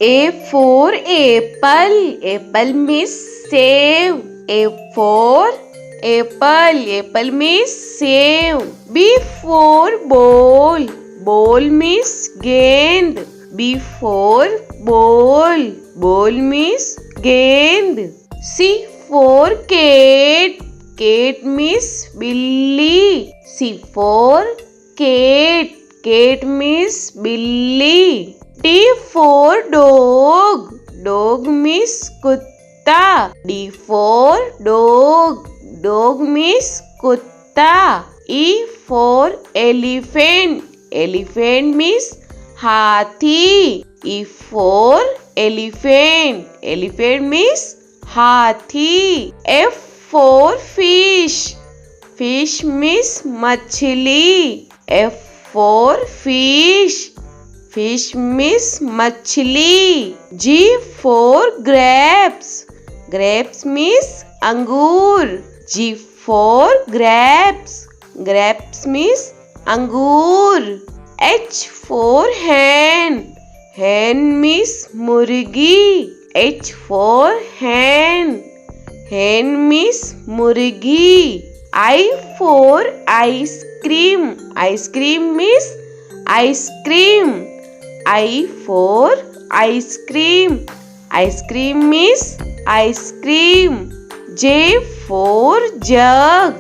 A for apple. Apple means save. A for apple. Apple means save. B for ball. Ball means gend. B for ball. Ball means gend. C for cat. Cat means billy. C for cat. Cat means billy. D for dog. Dog means kutta. D for dog. Dog means kutta. E for elephant. Elephant means hathi. E for elephant. Elephant means hathi. F for fish. Fish means machli. F for fish. Fish means machli. G for grapes. Grapes means angur. G for grapes. Grapes means angur. H for hen. Hen means murgi. H for hen. Hen means murgi. I for ice cream. Ice cream means ice cream. I for ice cream. Ice cream means ice cream. J for jug.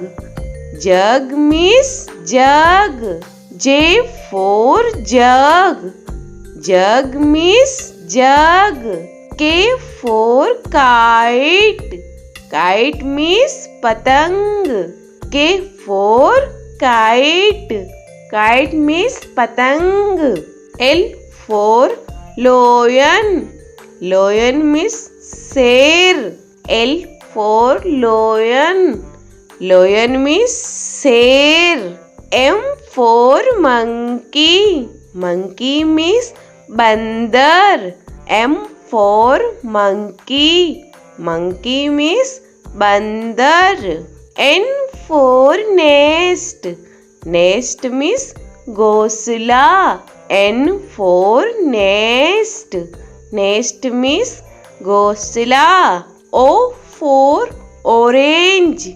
Jug means jug. J for jug. Jug means jug. K for kite. Kite means patang. K for kite. Kite means patang. L for lion. Lion means sher. L for lion. Lion means sher. M for monkey. Monkey means bandar. M for monkey. Monkey means bandar. N for nest. Nest means ghosla. N for nest. Nest means ghosla. O for orange.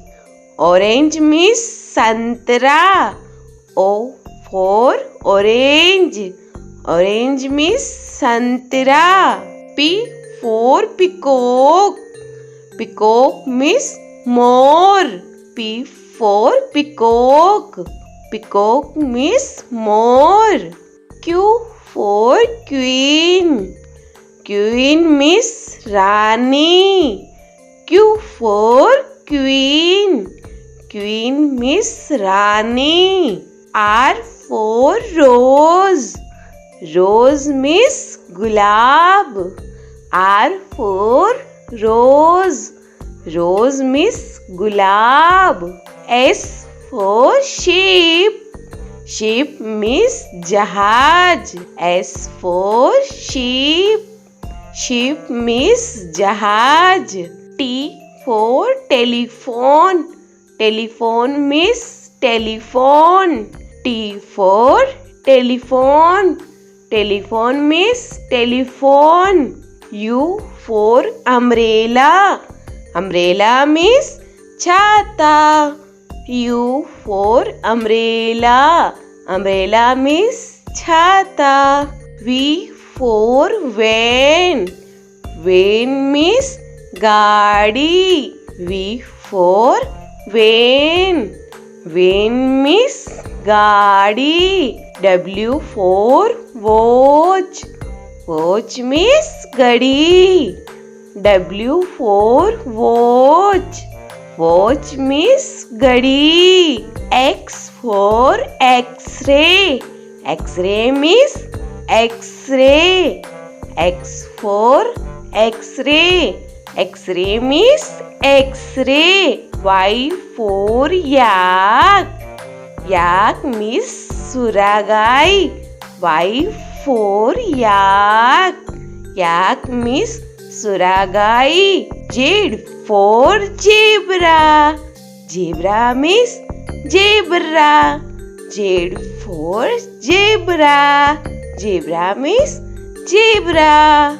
Orange means santra. O for orange. Orange means santra. P for peacock. Peacock means more. P for peacock. Peacock means more. Q for queen. Queen means Rani. Q for queen. Queen means Rani. R for rose. Rose means gulab. R for rose. Rose means gulab. S for sheep. Sheep means jahaj. S for sheep. Sheep means jahaj. T for telephone. Telephone means telephone. T for telephone. Telephone means telephone. U for umbrella. Umbrella means chhata. U for umbrella. Umbrella means chhata. V for van. Van means gaadi. V for van. Van means gaadi. W for watch. Watch means gadi. W for watch. Watch means gadi. X for X-ray. X-ray means X-ray. X for X-ray. X-ray means X-ray. Y for yak. Yak means suragai. Y for yak. Yak means suragai. Z for zebra. Zebra means zebra. Z for zebra. Zebra means zebra.